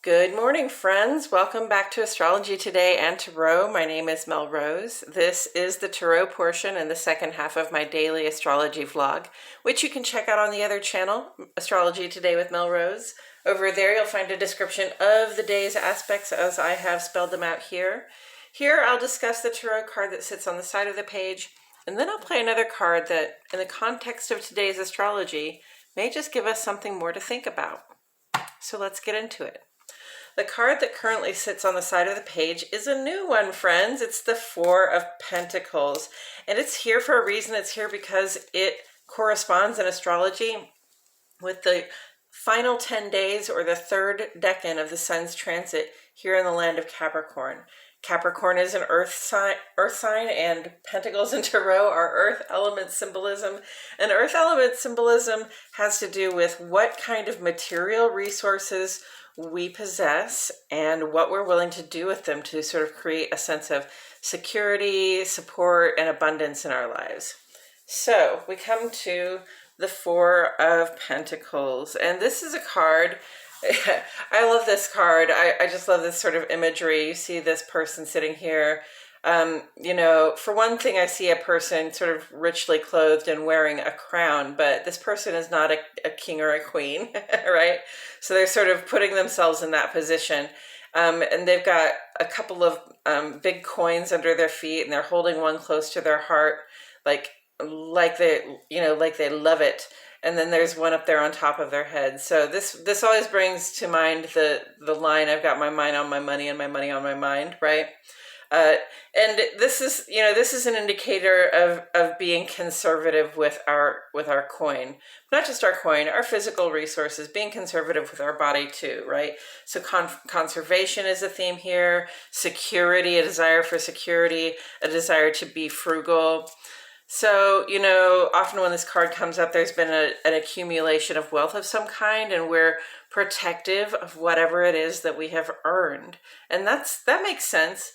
Good morning, friends. Welcome back to Astrology Today and Tarot. My name is Mel Rose. This is the Tarot portion and the second half of my daily astrology vlog, which you can check out on the other channel, Astrology Today with Mel Rose. Over there, you'll find a description of the day's aspects as I have spelled them out here. Here, I'll discuss the tarot card that sits on the side of the page, and then I'll play another card that, in the context of today's astrology, may just give us something more to think about. So let's get into it. The card that currently sits on the side of the page is a new one, friends. It's the Four of Pentacles. And it's here for a reason. It's here because it corresponds in astrology with the final 10 days or the third decan of the sun's transit here in the land of Capricorn. Capricorn is an earth sign, and Pentacles in Tarot are earth element symbolism. And earth element symbolism has to do with what kind of material resources we possess and what we're willing to do with them to sort of create a sense of security, support, and abundance in our lives. So we come to the Four of Pentacles, and this is a card. I love this card. I just love this sort of imagery. You see this person sitting here. For one thing, I see a person sort of richly clothed and wearing a crown, but this person is not a king or a queen, right? So they're sort of putting themselves in that position. And they've got a couple of big coins under their feet, and they're holding one close to their heart, like they love it. And then there's one up there on top of their head. So this always brings to mind the line, I've got my mind on my money and my money on my mind, right? And this is an indicator of being conservative with our coin, not just our coin, our physical resources, being conservative with our body too, right? So conservation is a theme here, security, a desire for security, a desire to be frugal. So, often when this card comes up, there's been an accumulation of wealth of some kind, and we're protective of whatever it is that we have earned. And that makes sense.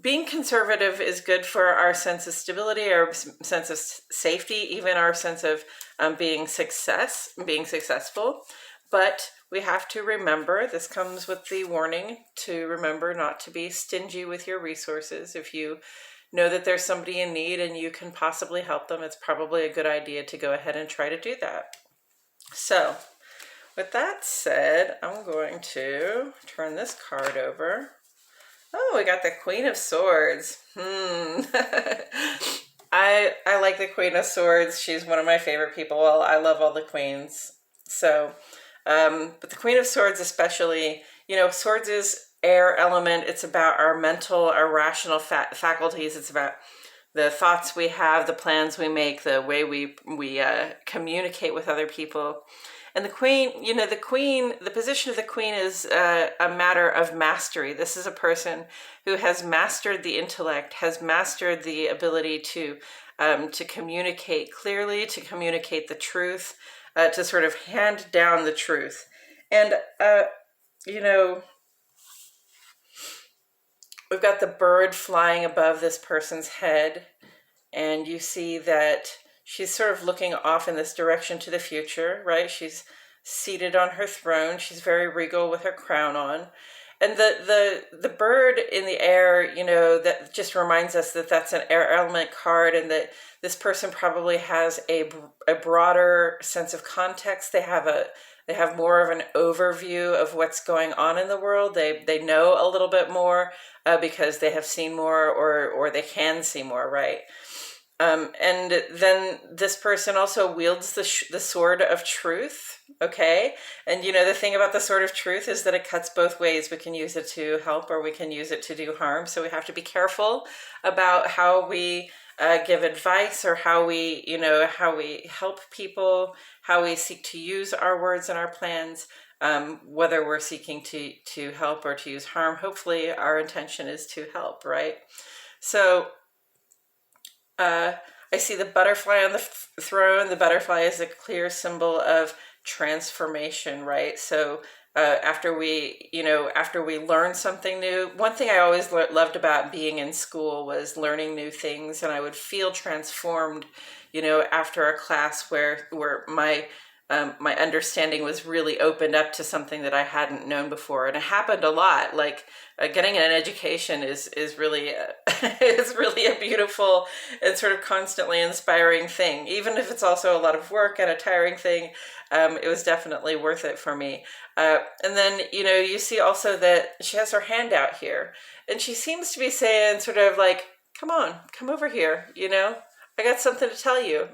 Being conservative is good for our sense of stability, our sense of safety, even our sense of being successful. But we have to remember, this comes with the warning to remember not to be stingy with your resources. If you know that there's somebody in need and you can possibly help them, it's probably a good idea to go ahead and try to do that. So, with that said, I'm going to turn this card over. Oh, we got the Queen of Swords. I like the Queen of Swords. She's one of my favorite people. Well, I love all the queens. So, but the Queen of Swords especially, swords is air element. It's about our mental, our rational faculties. It's about the thoughts we have, the plans we make, the way we communicate with other people. And the queen, the position of the queen is a matter of mastery. This is a person who has mastered the intellect, has mastered the ability to communicate clearly, to communicate the truth, to sort of hand down the truth. And, we've got the bird flying above this person's head, and you see that she's sort of looking off in this direction to the future, right? She's seated on her throne. She's very regal with her crown on. And the bird in the air, that just reminds us that that's an air element card, and that this person probably has a broader sense of context. They have more of an overview of what's going on in the world. They know a little bit more because they have seen more, or they can see more, right? And then this person also wields the sword of truth, okay? And the thing about the sword of truth is that it cuts both ways. We can use it to help, or we can use it to do harm. So we have to be careful about how we give advice, or how we help people, how we seek to use our words and our plans, whether we're seeking to help or to use harm. Hopefully our intention is to help, right? So I see the butterfly on the throne. The butterfly is a clear symbol of transformation, right? So after we learn something new, one thing I always loved about being in school was learning new things, and I would feel transformed, after a class where my my understanding was really opened up to something that I hadn't known before, and it happened a lot. Like getting an education is really is really a beautiful and sort of constantly inspiring thing, even if it's also a lot of work and a tiring thing. It was definitely worth it for me. And then you see also that she has her hand out here, and she seems to be saying sort of like, "Come on, come over here. I got something to tell you."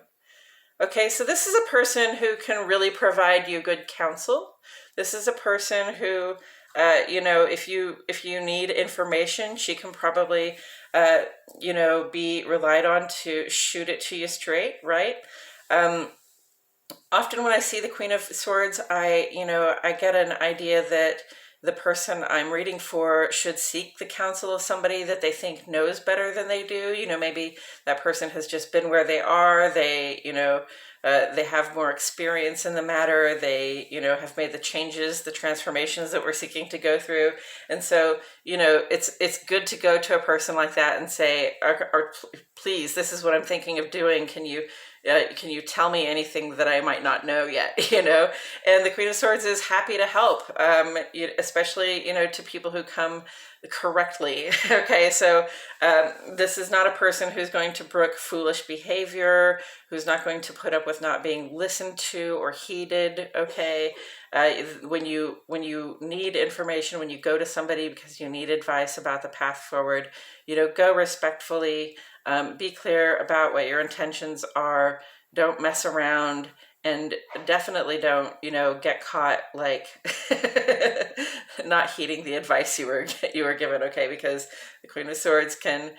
Okay, so this is a person who can really provide you good counsel. This is a person who, if you need information, she can probably, be relied on to shoot it to you straight, right? Often when I see the Queen of Swords, I get an idea that the person I'm reading for should seek the counsel of somebody that they think knows better than they do. Maybe that person has just been where they are. They have more experience in the matter. They, have made the changes, the transformations that we're seeking to go through. And so, it's good to go to a person like that and say, please, this is what I'm thinking of doing. Can you tell me anything that I might not know yet? And the Queen of Swords is happy to help, especially, to people who come correctly. Okay, so this is not a person who's going to brook foolish behavior, who's not going to put up with not being listened to or heeded. Okay, when you need information, when you go to somebody because you need advice about the path forward, go respectfully. Be clear about what your intentions are. Don't mess around, and definitely don't, get caught like not heeding the advice you were given. Okay, because the Queen of Swords can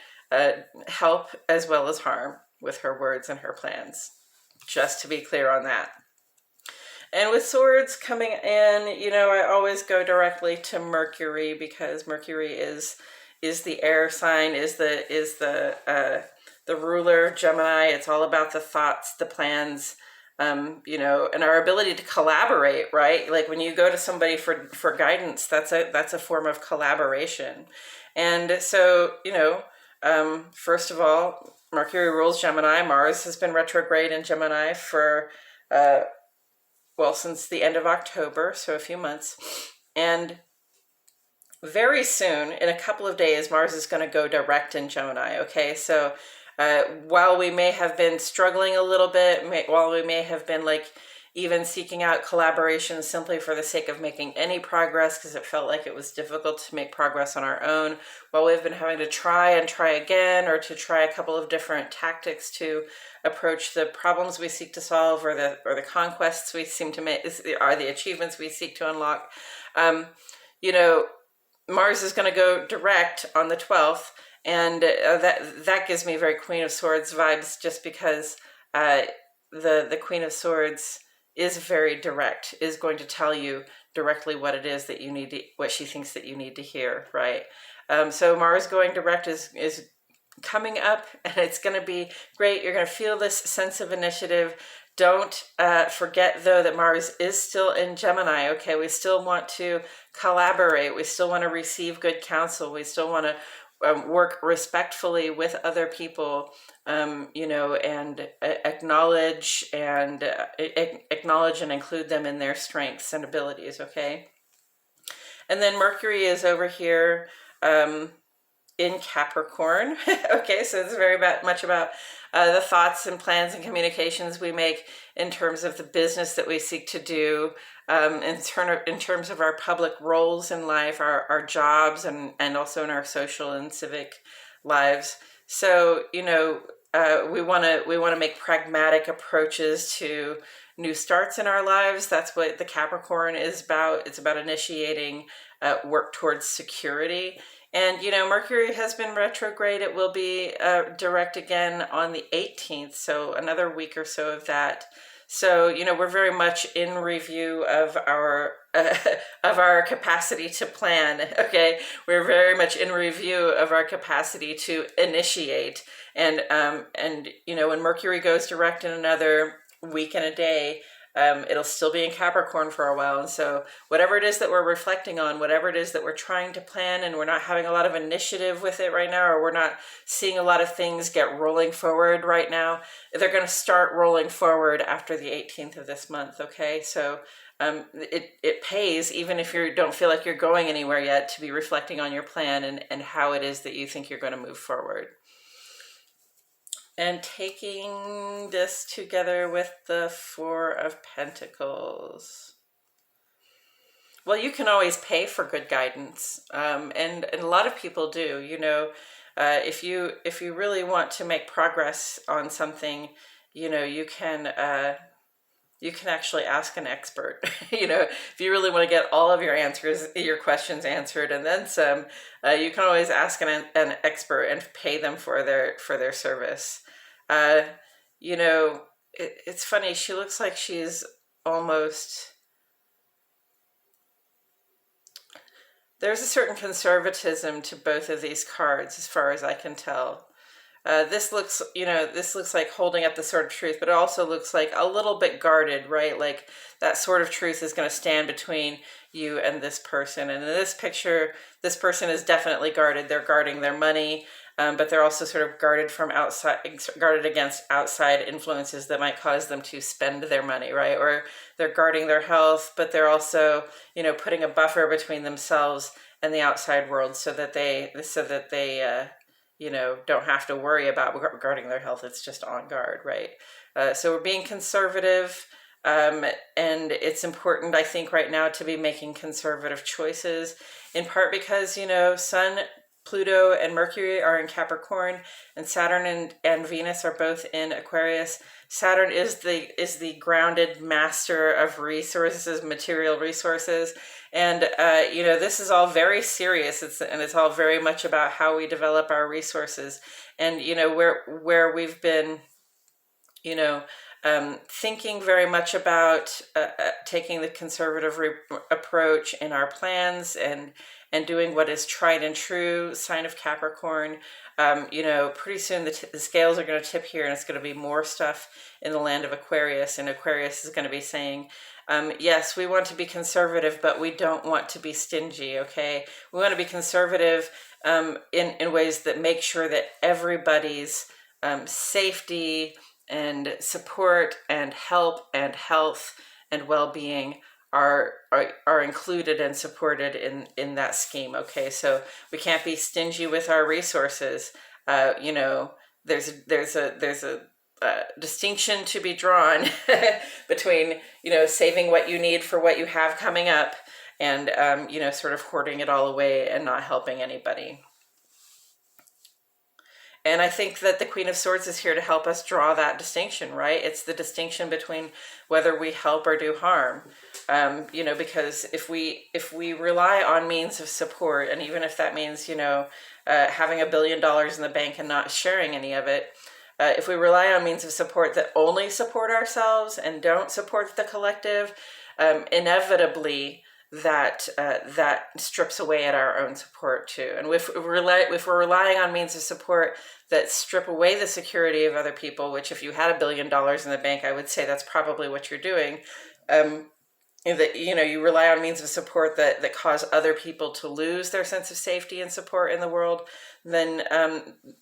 help as well as harm with her words and her plans. Just to be clear on that. And with swords coming in, I always go directly to Mercury, because Mercury is the air sign, is the ruler, Gemini. It's all about the thoughts, the plans, and our ability to collaborate, right? Like when you go to somebody for guidance, that's a form of collaboration. And so, first of all, Mercury rules Gemini. Mars has been retrograde in Gemini for, since the end of October, so a few months. And very soon, in a couple of days, Mars is going to go direct in Gemini, okay? So while we may have been struggling a little bit, while we may have been even seeking out collaboration simply for the sake of making any progress because it felt like it was difficult to make progress on our own, while we've been having to try and try again, or to try a couple of different tactics to approach the problems we seek to solve, or the conquests we seem to make, are the achievements we seek to unlock, Mars is going to go direct on the 12th, and that gives me very Queen of Swords vibes, just because the Queen of Swords is very direct, is going to tell you directly what it is that you need to, what she thinks that you need to hear, right? So Mars going direct is coming up, and it's going to be great. You're going to feel this sense of initiative. Don't forget, though, that Mars is still in Gemini, okay? We still want to collaborate. We still want to receive good counsel. We still want to work respectfully with other people, and acknowledge and include them in their strengths and abilities, okay? And then Mercury is over here in Capricorn. Okay, so it's very much about the thoughts and plans and communications we make in terms of the business that we seek to do, in terms of our public roles in life, our jobs, and also in our social and civic lives. So, we want to make pragmatic approaches to new starts in our lives. That's what the Capricorn is about. It's about initiating work towards security. And, Mercury has been retrograde. It will be direct again on the 18th, so another week or so of that. So, we're very much in review of our capacity to plan, okay? We're very much in review of our capacity to initiate. And when Mercury goes direct in another week and a day, It'll still be in Capricorn for a while. And so whatever it is that we're reflecting on, whatever it is that we're trying to plan, and we're not having a lot of initiative with it right now, or we're not seeing a lot of things get rolling forward right now, they're going to start rolling forward after the 18th of this month. Okay. So it pays, even if you don't feel like you're going anywhere yet, to be reflecting on your plan and how it is that you think you're going to move forward. And taking this together with the Four of Pentacles. Well, you can always pay for good guidance, and a lot of people do. If you really want to make progress on something, you can actually ask an expert. If you really want to get all of your questions answered, and then some, you can always ask an expert and pay them for their service. It's funny. She looks like she's almost. There's a certain conservatism to both of these cards, as far as I can tell. This looks like holding up the sword of truth, but it also looks like a little bit guarded, right? Like that sword of truth is going to stand between you and this person. And in this picture, this person is definitely guarded. They're guarding their money, but they're also sort of guarded against outside influences that might cause them to spend their money, right? Or they're guarding their health, but they're also, putting a buffer between themselves and the outside world so that they don't have to worry about regarding their health. It's just on guard, right? So we're being conservative, and it's important, I think, right now to be making conservative choices, in part because, Sun, Pluto, and Mercury are in Capricorn, and Saturn and Venus are both in Aquarius. Saturn is the grounded master of resources, material resources. And, this is all very serious. It's all very much about how we develop our resources. And, where we've been, thinking very much about taking the conservative approach in our plans and doing what is tried and true, sign of Capricorn. Pretty soon the scales are going to tip here, and it's going to be more stuff in the land of Aquarius. And Aquarius is going to be saying, yes, we want to be conservative, but we don't want to be stingy, okay? We want to be conservative in ways that make sure that everybody's safety and support and help and health and well-being are included and supported in that scheme. Okay, so we can't be stingy with our resources. There's a distinction to be drawn between saving what you need for what you have coming up and sort of hoarding it all away and not helping anybody. And I think that the Queen of Swords is here to help us draw that distinction, right? It's the distinction between whether we help or do harm. Because if we rely on means of support, and even if that means, having $1 billion in the bank and not sharing any of it, if we rely on means of support that only support ourselves and don't support the collective, inevitably that strips away at our own support too. And if we're relying on means of support that strip away the security of other people, which if you had $1 billion in the bank, I would say that's probably what you're doing. You rely on means of support that cause other people to lose their sense of safety and support in the world, then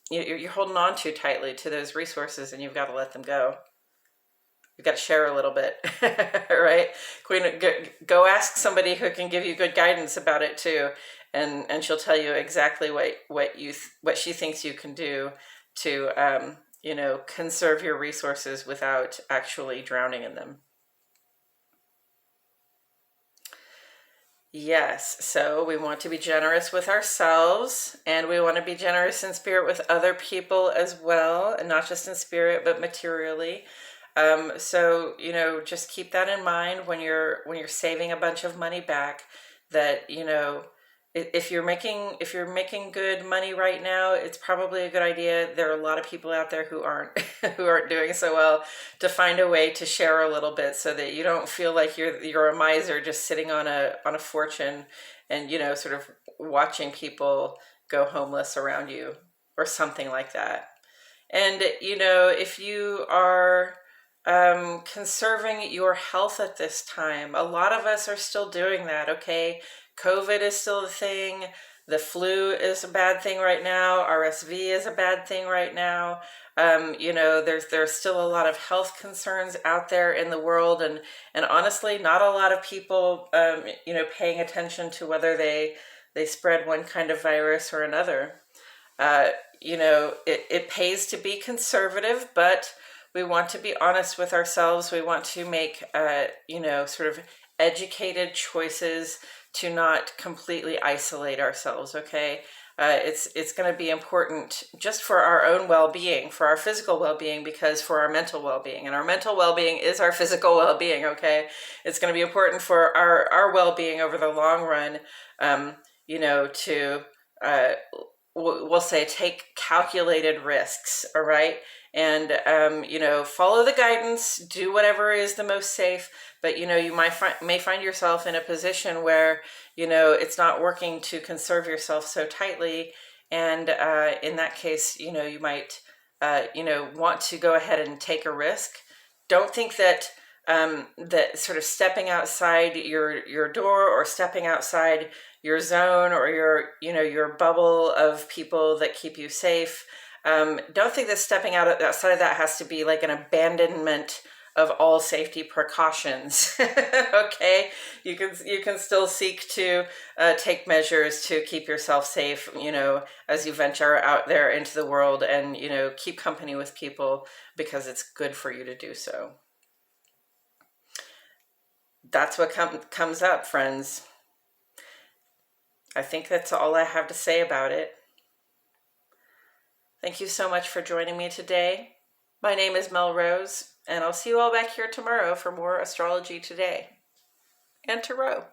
you're holding on too tightly to those resources, and you've got to let them go. You've got to share a little bit, right? Queen, go ask somebody who can give you good guidance about it too, and she'll tell you exactly what she thinks you can do to conserve your resources without actually drowning in them. Yes, so we want to be generous with ourselves, and we want to be generous in spirit with other people as well, and not just in spirit but materially. So just keep that in mind when you're saving a bunch of money back, that if you're making good money right now, it's probably a good idea. There are a lot of people out there who aren't doing so well, to find a way to share a little bit so that you don't feel like you're a miser just sitting on a fortune and sort of watching people go homeless around you or something like that. And if you are conserving your health at this time. A lot of us are still doing that, okay? COVID is still a thing. The flu is a bad thing right now. RSV is a bad thing right now. There's still a lot of health concerns out there in the world, and honestly, not a lot of people, paying attention to whether they spread one kind of virus or another. Uh, it pays to be conservative, but we want to be honest with ourselves. We want to make, sort of educated choices to not completely isolate ourselves, okay? It's going to be important just for our own well-being, for our physical well-being, because for our mental well-being, and our mental well-being is our physical well-being, okay? It's going to be important for our well-being over the long run, to we'll say take calculated risks, all right? And follow the guidance, do whatever is the most safe, but you may find yourself in a position where it's not working to conserve yourself so tightly, and in that case you might want to go ahead and take a risk. Don't think that that sort of stepping outside your door, or stepping outside your zone, or your bubble of people that keep you safe. Don't think that stepping outside of that has to be like an abandonment of all safety precautions. Okay, you can still seek to take measures to keep yourself safe, as you venture out there into the world, and keep company with people, because it's good for you to do so. That's what comes up, friends. I think that's all I have to say about it. Thank you so much for joining me today. My name is Mel Rose, and I'll see you all back here tomorrow for more Astrology Today and Tarot.